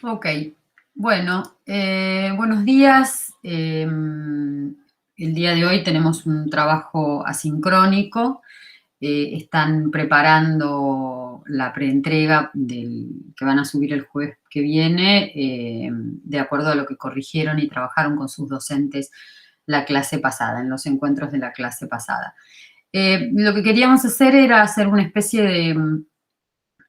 Ok, bueno, buenos días. El día de hoy tenemos un trabajo asincrónico. Están preparando la preentrega que van a subir el jueves que viene, de acuerdo a lo que corrigieron y trabajaron con sus docentes la clase pasada, en los encuentros de la clase pasada. Lo que queríamos hacer era hacer una especie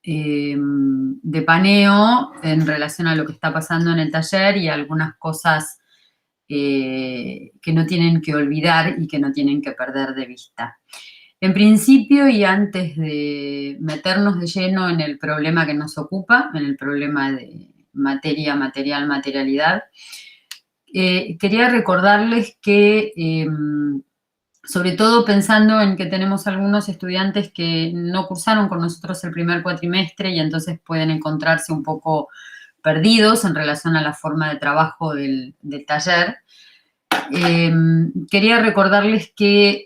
de paneo en relación a lo que está pasando en el taller y algunas cosas que no tienen que olvidar y que no tienen que perder de vista. En principio, y antes de meternos de lleno en el problema que nos ocupa, en el problema de materia, material, materialidad, quería recordarles que sobre todo pensando en que tenemos algunos estudiantes que no cursaron con nosotros el primer cuatrimestre y entonces pueden encontrarse un poco perdidos en relación a la forma de trabajo del taller. Quería recordarles que,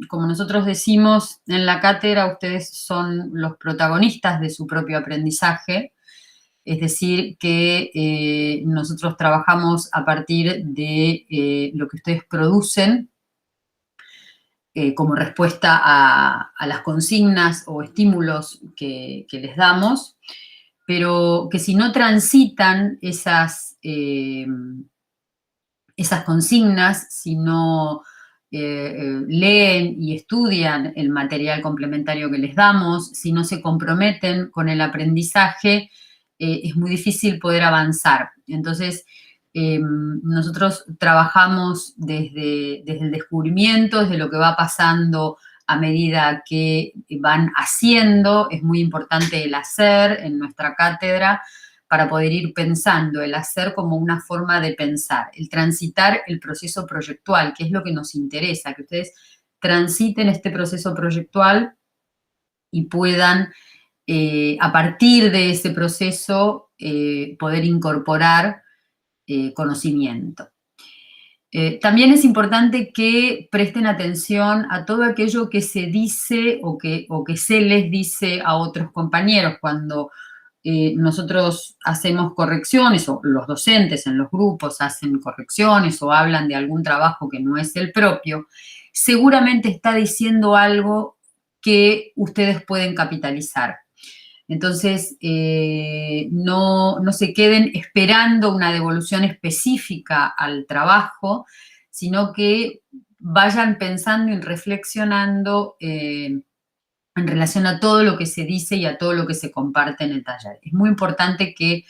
como nosotros decimos en la cátedra, ustedes son los protagonistas de su propio aprendizaje, es decir, que nosotros trabajamos a partir de lo que ustedes producen como respuesta a las consignas o estímulos que les damos, pero que si no transitan esas consignas, si no leen y estudian el material complementario que les damos, si no se comprometen con el aprendizaje, es muy difícil poder avanzar. Entonces, nosotros trabajamos desde el descubrimiento, desde lo que va pasando a medida que van haciendo. Es muy importante el hacer en nuestra cátedra para poder ir pensando, el hacer como una forma de pensar, el transitar el proceso proyectual, que es lo que nos interesa, que ustedes transiten este proceso proyectual y puedan, a partir de ese proceso, poder incorporar conocimiento. También es importante que presten atención a todo aquello que se dice o que se les dice a otros compañeros cuando nosotros hacemos correcciones, o los docentes en los grupos hacen correcciones o hablan de algún trabajo que no es el propio, seguramente está diciendo algo que ustedes pueden capitalizar. Entonces, no se queden esperando una devolución específica al trabajo, sino que vayan pensando y reflexionando en relación a todo lo que se dice y a todo lo que se comparte en el taller. Es muy importante que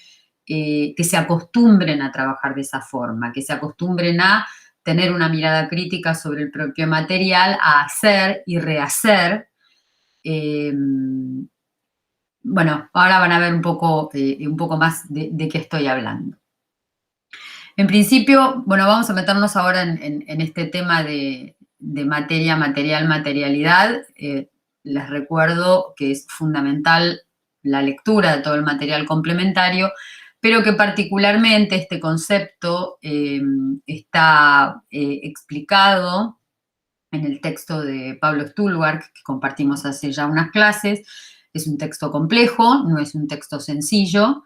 se acostumbren a trabajar de esa forma, que se acostumbren a tener una mirada crítica sobre el propio material, a hacer y rehacer. Bueno, ahora van a ver un poco más de qué estoy hablando. En principio, bueno, vamos a meternos ahora en este tema de materia, material, materialidad. Les recuerdo que es fundamental la lectura de todo el material complementario, pero que particularmente este concepto está explicado en el texto de Pablo Stulgark, que compartimos hace ya unas clases. Es un texto complejo, no es un texto sencillo,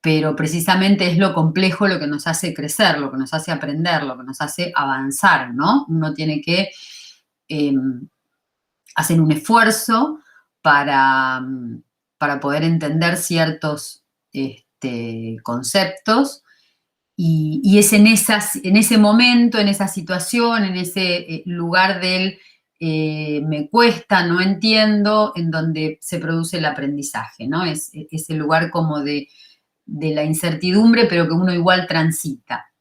pero precisamente es lo complejo lo que nos hace crecer, lo que nos hace aprender, lo que nos hace avanzar, ¿no? Uno tiene que hacer un esfuerzo para poder entender ciertos conceptos, y es en ese momento, en esa situación, en ese lugar del me cuesta, no entiendo, en donde se produce el aprendizaje, ¿no? Es el lugar como de la incertidumbre, pero que uno igual transita.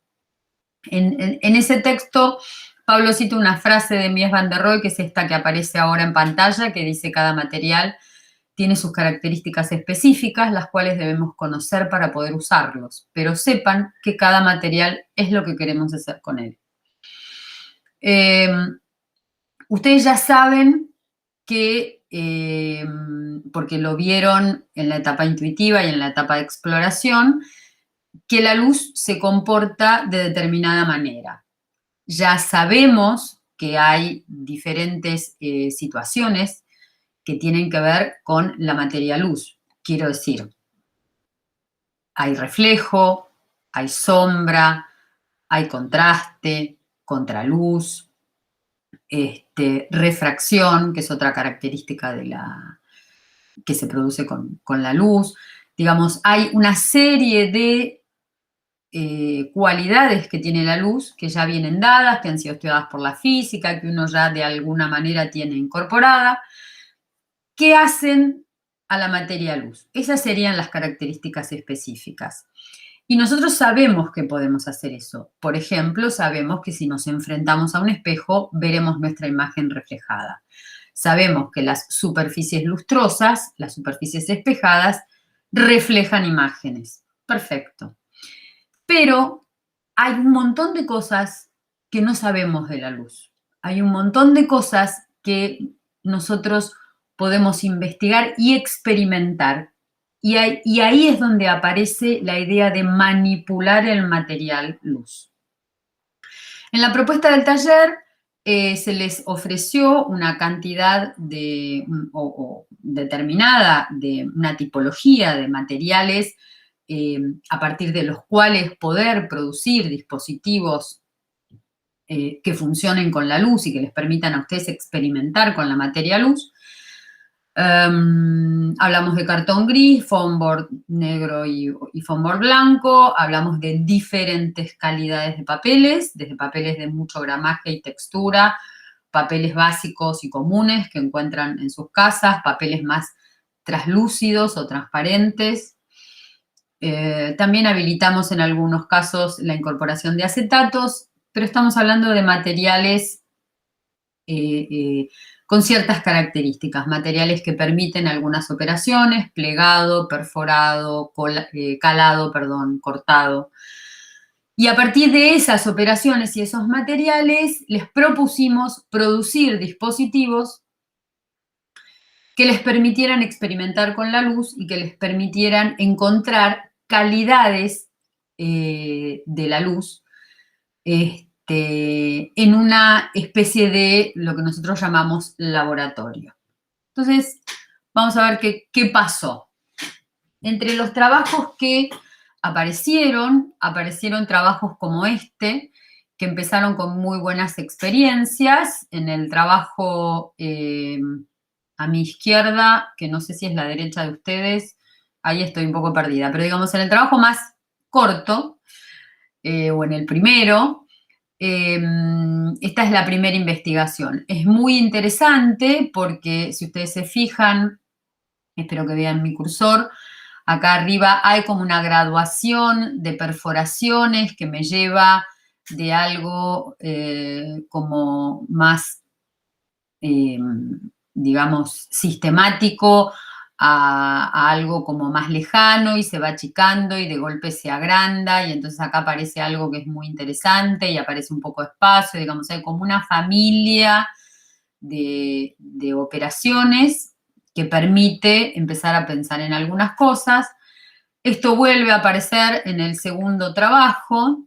En ese texto, Pablo cita una frase de Mies van der Rohe, que es esta que aparece ahora en pantalla, que dice: cada material tiene sus características específicas, las cuales debemos conocer para poder usarlos, pero sepan que cada material es lo que queremos hacer con él. Ustedes ya saben que, porque lo vieron en la etapa intuitiva y en la etapa de exploración, que la luz se comporta de determinada manera. Ya sabemos que hay diferentes situaciones que tienen que ver con la materia luz. Quiero decir, hay reflejo, hay sombra, hay contraste, contraluz, refracción, que es otra característica que se produce con la luz. Digamos, hay una serie de cualidades que tiene la luz que ya vienen dadas, que han sido estudiadas por la física, que uno ya de alguna manera tiene incorporada, que hacen a la materia luz. Esas serían las características específicas. Y nosotros sabemos que podemos hacer eso. Por ejemplo, sabemos que si nos enfrentamos a un espejo, veremos nuestra imagen reflejada. Sabemos que las superficies lustrosas, las superficies espejadas, reflejan imágenes. Perfecto. Pero hay un montón de cosas que no sabemos de la luz. Hay un montón de cosas que nosotros podemos investigar y experimentar. Y ahí es donde aparece la idea de manipular el material luz. En la propuesta del taller se les ofreció una cantidad determinada de una tipología de materiales a partir de los cuales poder producir dispositivos que funcionen con la luz y que les permitan a ustedes experimentar con la materia luz. Hablamos de cartón gris, foam board negro y foam board blanco. Hablamos de diferentes calidades de papeles, desde papeles de mucho gramaje y textura, papeles básicos y comunes que encuentran en sus casas, papeles más translúcidos o transparentes. También habilitamos en algunos casos la incorporación de acetatos, pero estamos hablando de materiales con ciertas características, materiales que permiten algunas operaciones, plegado, perforado, calado, cortado. Y a partir de esas operaciones y esos materiales, les propusimos producir dispositivos que les permitieran experimentar con la luz y que les permitieran encontrar calidades de la luz en una especie de lo que nosotros llamamos laboratorio. Entonces, vamos a ver qué pasó. Entre los trabajos que aparecieron trabajos como este, que empezaron con muy buenas experiencias. En el trabajo a mi izquierda, que no sé si es la derecha de ustedes, ahí estoy un poco perdida, pero digamos, en el trabajo más corto, o en el primero, esta es la primera investigación. Es muy interesante porque si ustedes se fijan, espero que vean mi cursor, acá arriba hay como una graduación de perforaciones que me lleva de algo como más, digamos, sistemático a algo como más lejano y se va achicando y de golpe se agranda y entonces acá aparece algo que es muy interesante y aparece un poco de espacio, digamos, hay como una familia de operaciones que permite empezar a pensar en algunas cosas. Esto vuelve a aparecer en el segundo trabajo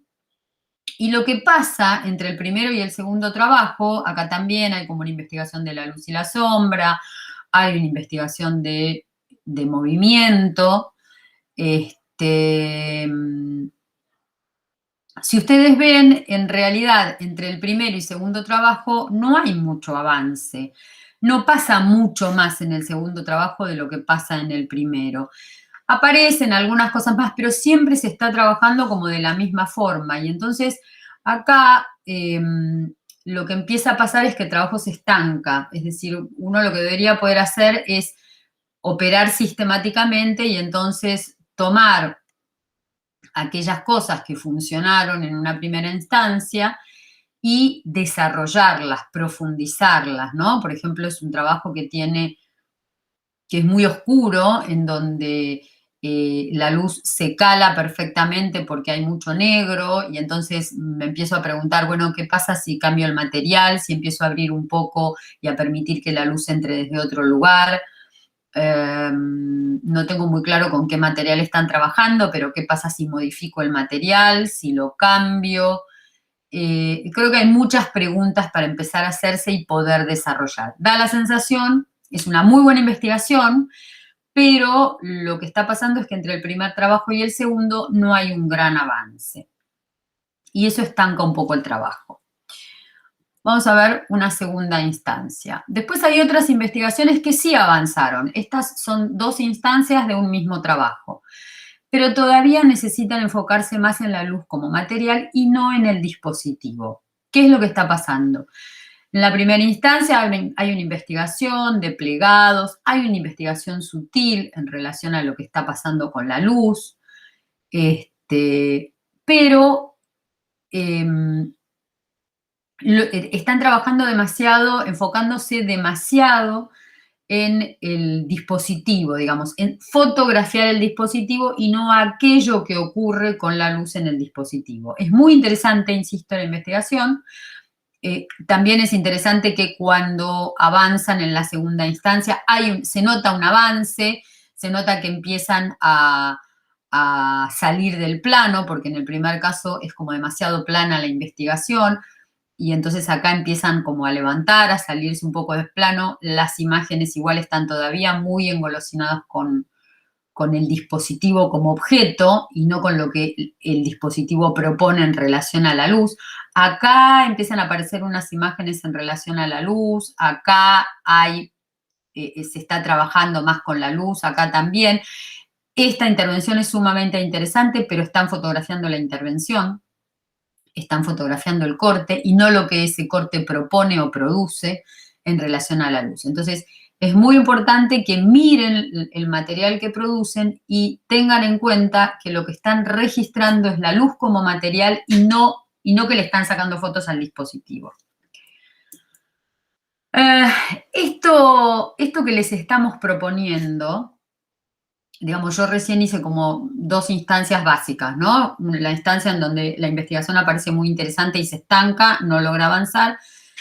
y lo que pasa entre el primero y el segundo trabajo, acá también hay como una investigación de la luz y la sombra, hay una investigación de movimiento. Si ustedes ven, en realidad, entre el primero y segundo trabajo no hay mucho avance. No pasa mucho más en el segundo trabajo de lo que pasa en el primero. Aparecen algunas cosas más, pero siempre se está trabajando como de la misma forma. Y entonces, acá lo que empieza a pasar es que el trabajo se estanca. Es decir, uno lo que debería poder hacer es operar sistemáticamente y entonces tomar aquellas cosas que funcionaron en una primera instancia y desarrollarlas, profundizarlas, ¿no? Por ejemplo, es un trabajo que es muy oscuro, en donde la luz se cala perfectamente porque hay mucho negro y entonces me empiezo a preguntar, bueno, ¿qué pasa si cambio el material, si empiezo a abrir un poco y a permitir que la luz entre desde otro lugar? No tengo muy claro con qué material están trabajando, pero qué pasa si modifico el material, si lo cambio. Creo que hay muchas preguntas para empezar a hacerse y poder desarrollar. Da la sensación, es una muy buena investigación, pero lo que está pasando es que entre el primer trabajo y el segundo no hay un gran avance. Y eso estanca un poco el trabajo. Vamos a ver una segunda instancia. Después hay otras investigaciones que sí avanzaron. Estas son 2 instancias de un mismo trabajo, pero todavía necesitan enfocarse más en la luz como material y no en el dispositivo. ¿Qué es lo que está pasando? En la primera instancia hay una investigación de plegados, hay una investigación sutil en relación a lo que está pasando con la luz, pero están trabajando demasiado, enfocándose demasiado en el dispositivo, digamos, en fotografiar el dispositivo y no aquello que ocurre con la luz en el dispositivo. Es muy interesante, insisto, la investigación. También es interesante que cuando avanzan en la segunda instancia se nota un avance, se nota que empiezan a salir del plano, porque en el primer caso es como demasiado plana la investigación, y entonces acá empiezan como a levantar, a salirse un poco del plano. Las imágenes igual están todavía muy engolosinadas con el dispositivo como objeto y no con lo que el dispositivo propone en relación a la luz. Acá empiezan a aparecer unas imágenes en relación a la luz, acá se está trabajando más con la luz, acá también. Esta intervención es sumamente interesante, pero están fotografiando la intervención, están fotografiando el corte y no lo que ese corte propone o produce en relación a la luz. Entonces, es muy importante que miren el material que producen y tengan en cuenta que lo que están registrando es la luz como material y no que le están sacando fotos al dispositivo. Esto que les estamos proponiendo, digamos, yo recién hice como 2 instancias básicas, ¿no? La instancia en donde la investigación aparece muy interesante y se estanca, no logra avanzar,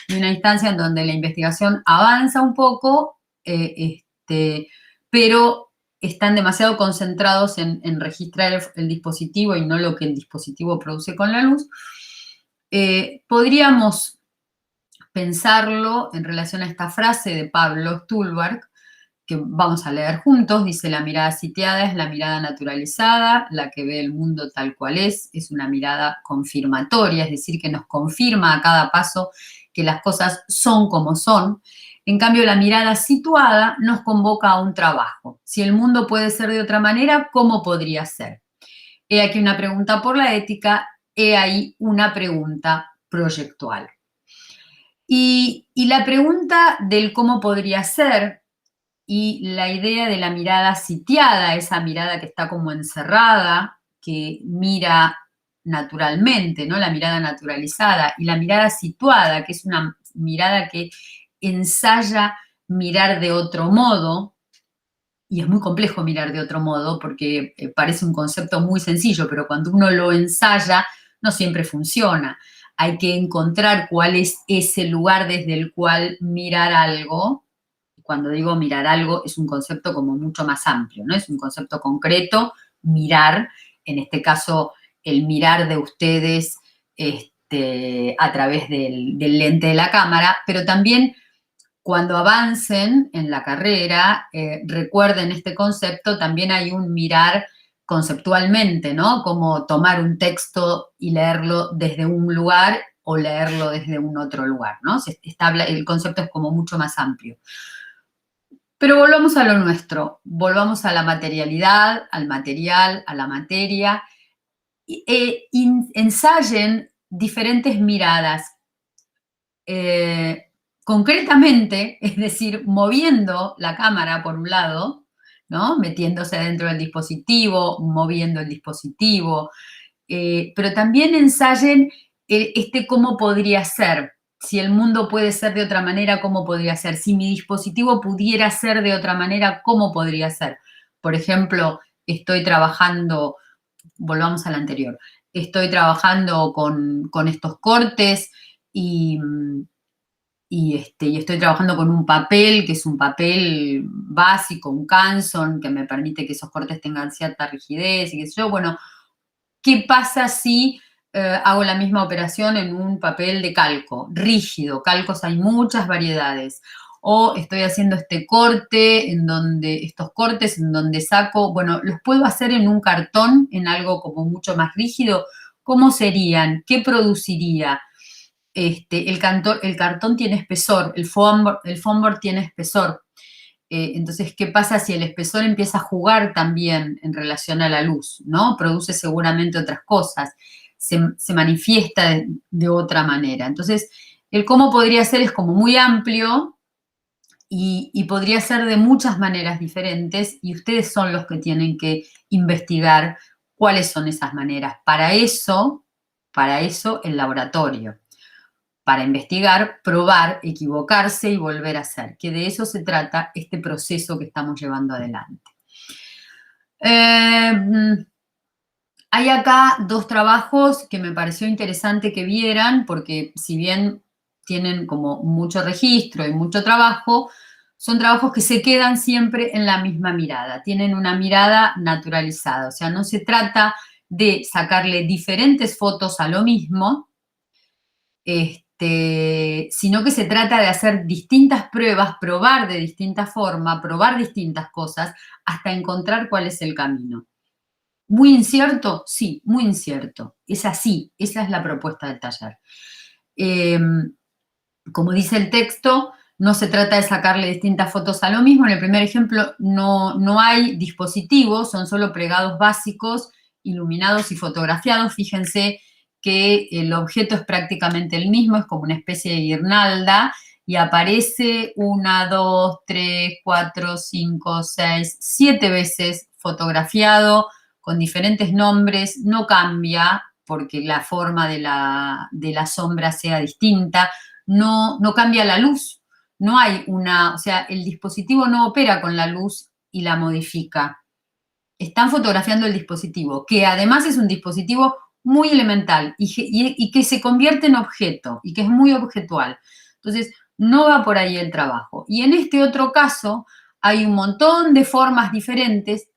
y una instancia en donde la investigación avanza un poco, pero están demasiado concentrados en registrar el dispositivo y no lo que el dispositivo produce con la luz. Podríamos pensarlo en relación a esta frase de Pablo Stulberg, que vamos a leer juntos. Dice: la mirada sitiada es la mirada naturalizada, la que ve el mundo tal cual es una mirada confirmatoria, es decir, que nos confirma a cada paso que las cosas son como son. En cambio, la mirada situada nos convoca a un trabajo. Si el mundo puede ser de otra manera, ¿cómo podría ser? He aquí una pregunta por la ética, he ahí una pregunta proyectual. Y la pregunta del cómo podría ser y la idea de la mirada sitiada, esa mirada que está como encerrada, que mira naturalmente, ¿no? La mirada naturalizada, y la mirada situada, que es una mirada que ensaya mirar de otro modo, y es muy complejo mirar de otro modo porque parece un concepto muy sencillo, pero cuando uno lo ensaya no siempre funciona. Hay que encontrar cuál es ese lugar desde el cual mirar algo. Cuando digo mirar algo, es un concepto como mucho más amplio, ¿no? Es un concepto concreto, mirar, en este caso, el mirar de ustedes a través del lente de la cámara, pero también cuando avancen en la carrera, recuerden este concepto, también hay un mirar conceptualmente, ¿no? Como tomar un texto y leerlo desde un lugar o leerlo desde un otro lugar, ¿no? El concepto es como mucho más amplio. Pero volvamos a lo nuestro, volvamos a la materialidad, al material, a la materia, ensayen diferentes miradas. Concretamente, es decir, moviendo la cámara por un lado, ¿no? Metiéndose dentro del dispositivo, moviendo el dispositivo, pero también ensayen cómo podría ser. Si el mundo puede ser de otra manera, ¿cómo podría ser? Si mi dispositivo pudiera ser de otra manera, ¿cómo podría ser? Por ejemplo, estoy trabajando, volvamos al anterior, estoy trabajando con estos cortes y estoy trabajando con un papel, que es un papel básico, un Canson, que me permite que esos cortes tengan cierta rigidez y qué sé yo. Bueno, ¿qué pasa si hago la misma operación en un papel de calco, rígido? Calcos hay muchas variedades. o estoy haciendo este corte, estos cortes en donde saco, bueno, los puedo hacer en un cartón, en algo como mucho más rígido. ¿Cómo serían? ¿Qué produciría? El cartón tiene espesor, el foam board tiene espesor. Entonces, ¿qué pasa si el espesor empieza a jugar también en relación a la luz, ¿no? Produce seguramente otras cosas, se manifiesta de otra manera. Entonces, el cómo podría ser es como muy amplio y podría ser de muchas maneras diferentes y ustedes son los que tienen que investigar cuáles son esas maneras. Para eso el laboratorio. Para investigar, probar, equivocarse y volver a hacer, que de eso se trata este proceso que estamos llevando adelante. Hay acá dos trabajos que me pareció interesante que vieran, porque si bien tienen como mucho registro y mucho trabajo, son trabajos que se quedan siempre en la misma mirada, tienen una mirada naturalizada, o sea, no se trata de sacarle diferentes fotos a lo mismo, sino que se trata de hacer distintas pruebas, probar de distinta forma, probar distintas cosas, hasta encontrar cuál es el camino. ¿Muy incierto? Sí, muy incierto. Es así, esa es la propuesta del taller. Como dice el texto, no se trata de sacarle distintas fotos a lo mismo. En el primer ejemplo no hay dispositivos, son solo plegados básicos, iluminados y fotografiados. Fíjense que el objeto es prácticamente el mismo, es como una especie de guirnalda y aparece 1, 2, 3, 4, 5, 6, 7 veces fotografiado con diferentes nombres, no cambia porque la forma de la sombra sea distinta, no cambia la luz, no hay o sea, el dispositivo no opera con la luz y la modifica. Están fotografiando el dispositivo, que además es un dispositivo muy elemental y que se convierte en objeto y que es muy objetual. Entonces, no va por ahí el trabajo. Y en este otro caso, hay un montón de formas diferentes,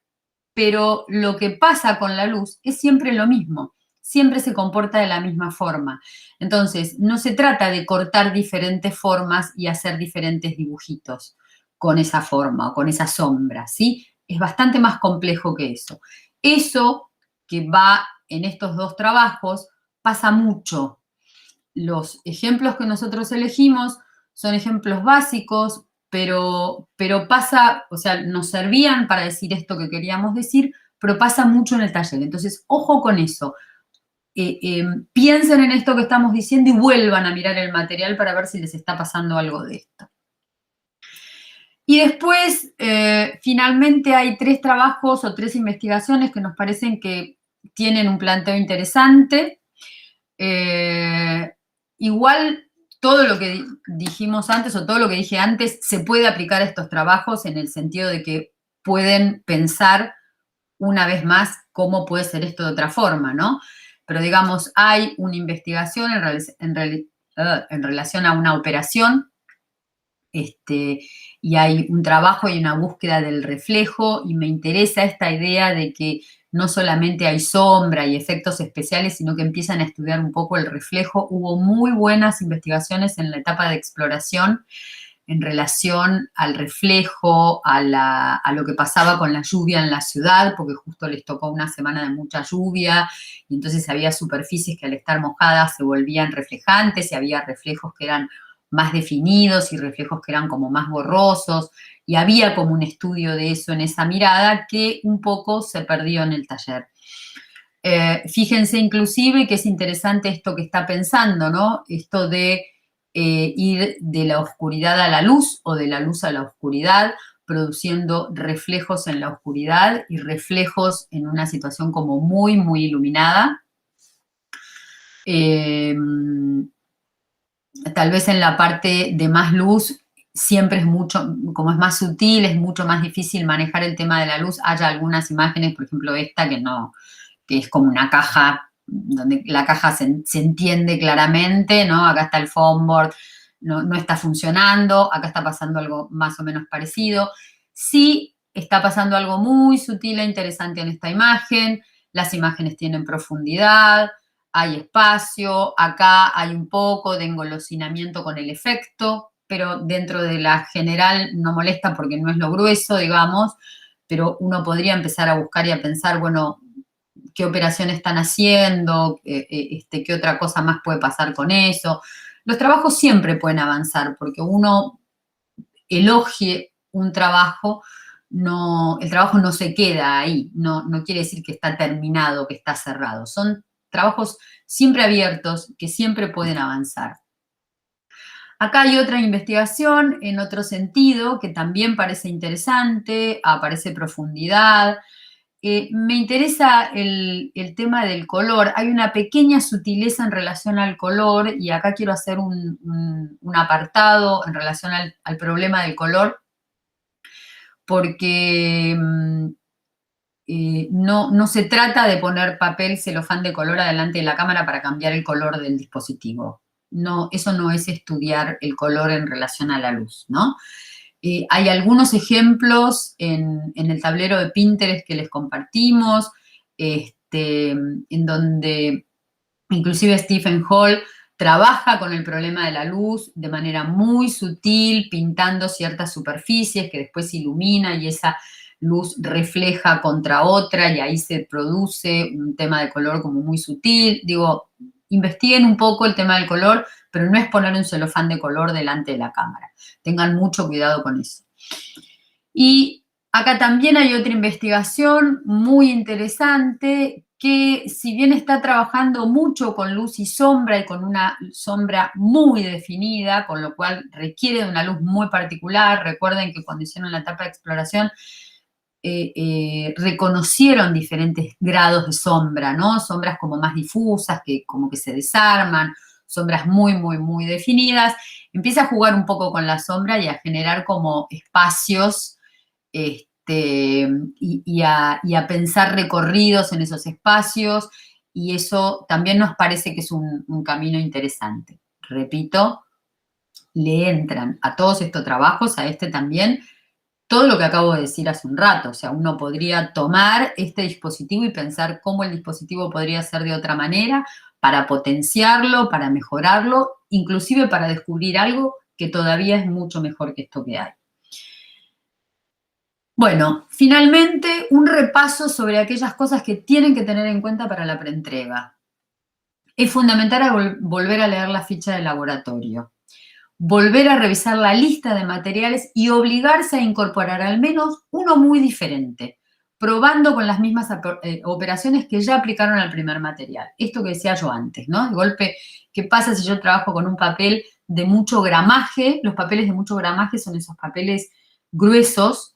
pero lo que pasa con la luz es siempre lo mismo, siempre se comporta de la misma forma. Entonces, no se trata de cortar diferentes formas y hacer diferentes dibujitos con esa forma o con esa sombra, ¿sí? Es bastante más complejo que eso. Eso que va en estos dos trabajos pasa mucho. Los ejemplos que nosotros elegimos son ejemplos básicos, pero pasa, o sea, nos servían para decir esto que queríamos decir, pero pasa mucho en el taller. Entonces, ojo con eso. Piensen en esto que estamos diciendo y vuelvan a mirar el material para ver si les está pasando algo de esto. Y después, finalmente, hay 3 trabajos o 3 investigaciones que nos parecen que tienen un planteo interesante. Igual todo lo que dijimos antes o todo lo que dije antes se puede aplicar a estos trabajos en el sentido de que pueden pensar una vez más cómo puede ser esto de otra forma, ¿no? Pero digamos, hay una investigación en relación a una operación, y hay un trabajo y una búsqueda del reflejo, y me interesa esta idea de que no solamente hay sombra y efectos especiales, sino que empiezan a estudiar un poco el reflejo. Hubo muy buenas investigaciones en la etapa de exploración en relación al reflejo, a lo que pasaba con la lluvia en la ciudad, porque justo les tocó una semana de mucha lluvia, y entonces había superficies que al estar mojadas se volvían reflejantes, y había reflejos que eran más definidos y reflejos que eran como más borrosos, y había como un estudio de eso en esa mirada que un poco se perdió en el taller. Fíjense inclusive que es interesante esto que está pensando, ¿no? Esto de ir de la oscuridad a la luz o de la luz a la oscuridad, produciendo reflejos en la oscuridad y reflejos en una situación como muy, muy iluminada. Tal vez en la parte de más luz siempre es mucho, como es más sutil, es mucho más difícil manejar el tema de la luz. Hay algunas imágenes, por ejemplo esta, que es como una caja, donde la caja se entiende claramente, ¿no? Acá está el foam board, no está funcionando, acá está pasando algo más o menos parecido. Sí está pasando algo muy sutil e interesante en esta imagen, las imágenes tienen profundidad, hay espacio, acá hay un poco de engolosinamiento con el efecto, pero dentro de la general no molesta porque no es lo grueso, digamos, pero uno podría empezar a buscar y a pensar, bueno, qué operación están haciendo, qué otra cosa más puede pasar con eso. Los trabajos siempre pueden avanzar porque uno elogie un trabajo, no, el trabajo no se queda ahí, no quiere decir que está terminado, que está cerrado. Son trabajos siempre abiertos que siempre pueden avanzar. Acá hay otra investigación en otro sentido que también parece interesante, aparece profundidad. Me interesa el tema del color. Hay una pequeña sutileza en relación al color y acá quiero hacer un apartado en relación al problema del color porque no se trata de poner papel celofán de color adelante de la cámara para cambiar el color del dispositivo. No, eso no es estudiar el color en relación a la luz, ¿no? Hay algunos ejemplos en el tablero de Pinterest que les compartimos, en donde inclusive Stephen Hall trabaja con el problema de la luz de manera muy sutil, pintando ciertas superficies que después ilumina y esa luz refleja contra otra y ahí se produce un tema de color como muy sutil. Digo, investiguen un poco el tema del color, pero no es poner un celofán de color delante de la cámara. Tengan mucho cuidado con eso. Y acá también hay otra investigación muy interesante que si bien está trabajando mucho con luz y sombra y con una sombra muy definida, con lo cual requiere de una luz muy particular, recuerden que cuando hicieron la etapa de exploración reconocieron diferentes grados de sombra, ¿no? Sombras como más difusas, que como que se desarman, sombras muy, muy, muy definidas. Empieza a jugar un poco con la sombra y a generar como espacios y a pensar recorridos en esos espacios, y eso también nos parece que es un camino interesante. Repito, le entran a todos estos trabajos, a este también, todo lo que acabo de decir hace un rato. O sea, uno podría tomar este dispositivo y pensar cómo el dispositivo podría ser de otra manera para potenciarlo, para mejorarlo, inclusive para descubrir algo que todavía es mucho mejor que esto que hay. Bueno, finalmente un repaso sobre aquellas cosas que tienen que tener en cuenta para la preentrega. Es fundamental volver a leer la ficha de laboratorio, volver a revisar la lista de materiales y obligarse a incorporar al menos uno muy diferente, probando con las mismas operaciones que ya aplicaron al primer material. Esto que decía yo antes, ¿no? De golpe, ¿qué pasa si yo trabajo con un papel de mucho gramaje? Los papeles de mucho gramaje son esos papeles gruesos,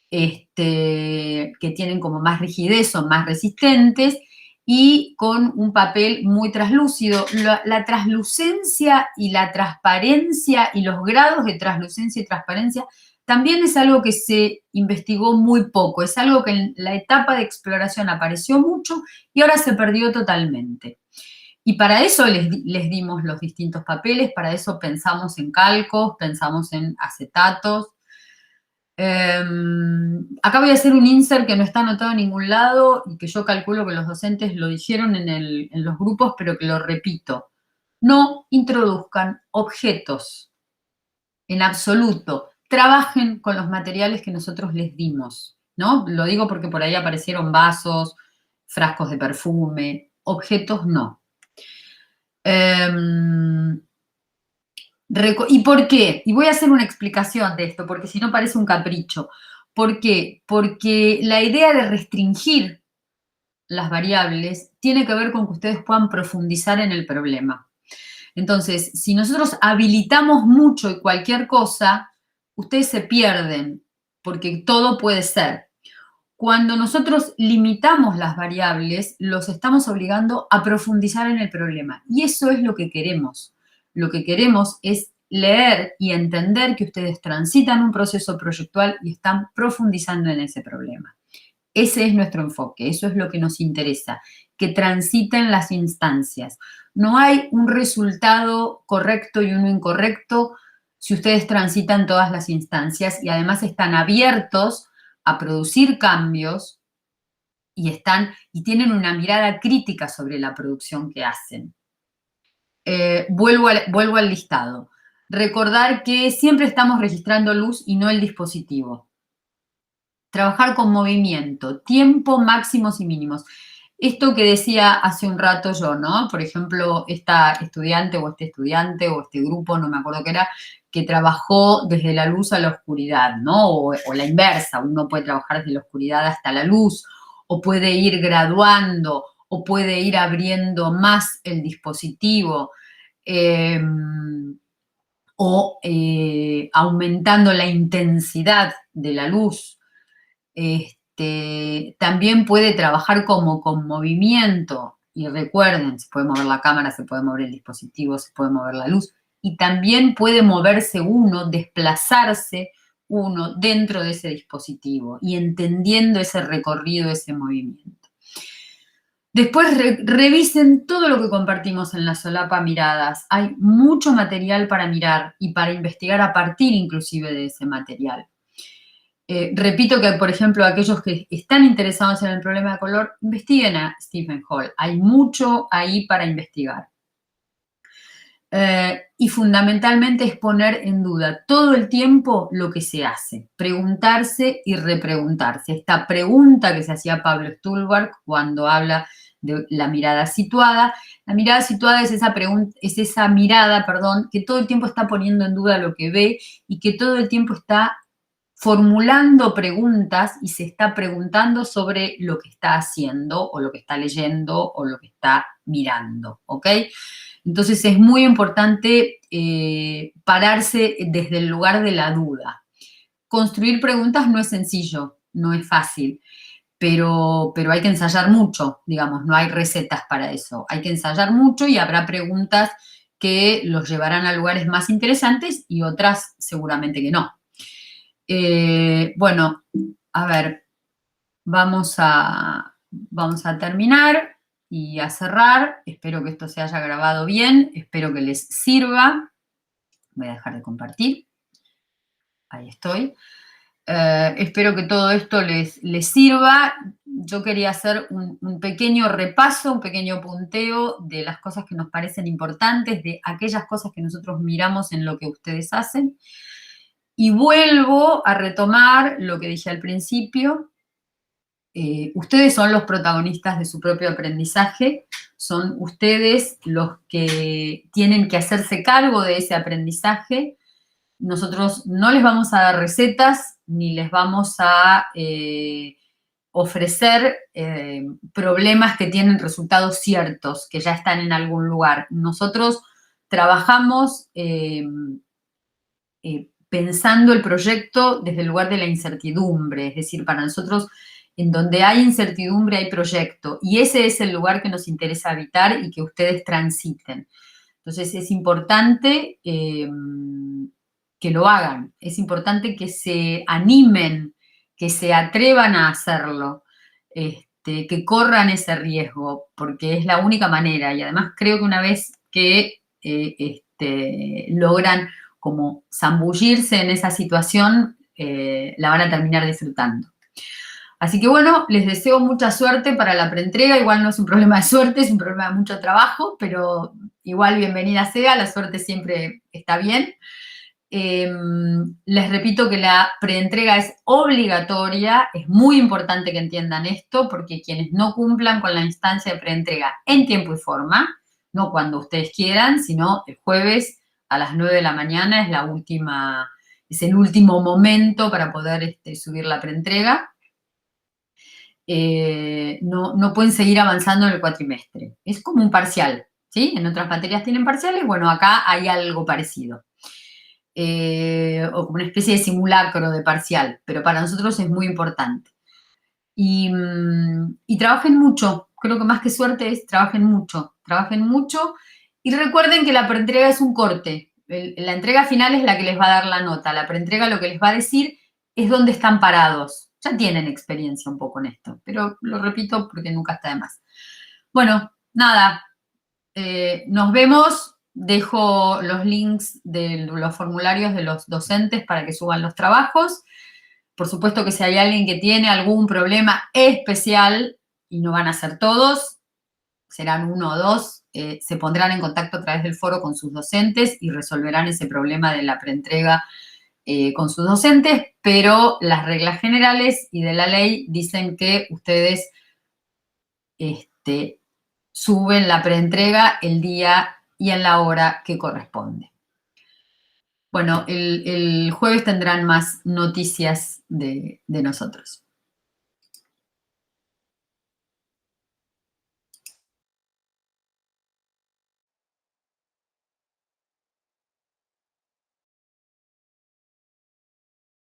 que tienen como más rigidez, son más resistentes, y con un papel muy traslúcido. La traslucencia y la transparencia y los grados de traslucencia y transparencia también es algo que se investigó muy poco, es algo que en la etapa de exploración apareció mucho y ahora se perdió totalmente. Y para eso les dimos los distintos papeles, para eso pensamos en calcos, pensamos en acetatos. Acá voy a hacer un insert que no está anotado en ningún lado y que yo calculo que los docentes lo dijeron en los grupos, pero que lo repito. No introduzcan objetos en absoluto. Trabajen con los materiales que nosotros les dimos, ¿no? Lo digo porque por ahí aparecieron vasos, frascos de perfume, objetos no. ¿Y por qué? Y voy a hacer una explicación de esto, porque si no parece un capricho. ¿Por qué? Porque la idea de restringir las variables tiene que ver con que ustedes puedan profundizar en el problema. Entonces, si nosotros habilitamos mucho y cualquier cosa, ustedes se pierden, porque todo puede ser. Cuando nosotros limitamos las variables, los estamos obligando a profundizar en el problema. Y eso es lo que queremos. Lo que queremos es leer y entender que ustedes transitan un proceso proyectual y están profundizando en ese problema. Ese es nuestro enfoque, eso es lo que nos interesa, que transiten las instancias. No hay un resultado correcto y uno incorrecto si ustedes transitan todas las instancias y además están abiertos a producir cambios y tienen una mirada crítica sobre la producción que hacen. Vuelvo al listado. Recordar que siempre estamos registrando luz y no el dispositivo. Trabajar con movimiento, tiempo, máximos y mínimos. Esto que decía hace un rato yo, ¿no? Por ejemplo, esta estudiante o este estudiante o este grupo, no me acuerdo qué era, que trabajó desde la luz a la oscuridad, ¿no? O la inversa, uno puede trabajar desde la oscuridad hasta la luz, o puede ir graduando, o puede ir abriendo más el dispositivo, o aumentando la intensidad de la luz. También puede trabajar como con movimiento. Y recuerden, se puede mover la cámara, se puede mover el dispositivo, se puede mover la luz. Y también puede moverse uno, desplazarse uno dentro de ese dispositivo y entendiendo ese recorrido, ese movimiento. Después revisen todo lo que compartimos en la solapa Miradas. Hay mucho material para mirar y para investigar a partir inclusive de ese material. Repito que, por ejemplo, aquellos que están interesados en el problema de color, investiguen a Stephen Hall. Hay mucho ahí para investigar. Y fundamentalmente es poner en duda todo el tiempo lo que se hace, preguntarse y repreguntarse. Esta pregunta que se hacía Pablo Stulberg cuando habla de la mirada situada. La mirada situada es esa mirada, que todo el tiempo está poniendo en duda lo que ve y que todo el tiempo está formulando preguntas y se está preguntando sobre lo que está haciendo o lo que está leyendo o lo que está mirando, ¿ok? Entonces es muy importante pararse desde el lugar de la duda. Construir preguntas no es sencillo, no es fácil, pero hay que ensayar mucho, digamos, no hay recetas para eso. Hay que ensayar mucho y habrá preguntas que los llevarán a lugares más interesantes y otras seguramente que no. Bueno, a ver, vamos a terminar y a cerrar. Espero que esto se haya grabado bien, espero que les sirva. Voy a dejar de compartir. Ahí estoy. Espero que todo esto les sirva. Yo quería hacer un pequeño repaso, un pequeño punteo de las cosas que nos parecen importantes, de aquellas cosas que nosotros miramos en lo que ustedes hacen. Y vuelvo a retomar lo que dije al principio. Ustedes son los protagonistas de su propio aprendizaje, son ustedes los que tienen que hacerse cargo de ese aprendizaje. Nosotros no les vamos a dar recetas ni les vamos a ofrecer problemas que tienen resultados ciertos, que ya están en algún lugar. Nosotros trabajamos pensando el proyecto desde el lugar de la incertidumbre, es decir, para nosotros, en donde hay incertidumbre hay proyecto, y ese es el lugar que nos interesa habitar y que ustedes transiten. Entonces es importante que lo hagan, es importante que se animen, que se atrevan a hacerlo, que corran ese riesgo, porque es la única manera, y además creo que una vez que logran como zambullirse en esa situación, la van a terminar disfrutando. Así que bueno, les deseo mucha suerte para la preentrega. Igual no es un problema de suerte, es un problema de mucho trabajo, pero igual bienvenida sea, la suerte siempre está bien. Les repito que la preentrega es obligatoria, es muy importante que entiendan esto, porque quienes no cumplan con la instancia de preentrega en tiempo y forma, no cuando ustedes quieran, sino el jueves a las 9 de la mañana es el último momento para poder subir la preentrega. No pueden seguir avanzando en el cuatrimestre. Es como un parcial, ¿sí? En otras materias tienen parciales, bueno, acá hay algo parecido. O como una especie de simulacro de parcial, pero para nosotros es muy importante. Y trabajen mucho, creo que más que suerte es trabajen mucho y recuerden que la preentrega es un corte. La entrega final es la que les va a dar la nota, la preentrega lo que les va a decir es dónde están parados. Ya tienen experiencia un poco en esto, pero lo repito porque nunca está de más. Bueno, nada, nos vemos. Dejo los links de los formularios de los docentes para que suban los trabajos. Por supuesto que si hay alguien que tiene algún problema especial, y no van a ser todos, serán 1 o 2, se pondrán en contacto a través del foro con sus docentes y resolverán ese problema de la preentrega con sus docentes, pero las reglas generales y de la ley dicen que ustedes suben la preentrega el día y en la hora que corresponde. Bueno, el jueves tendrán más noticias de nosotros.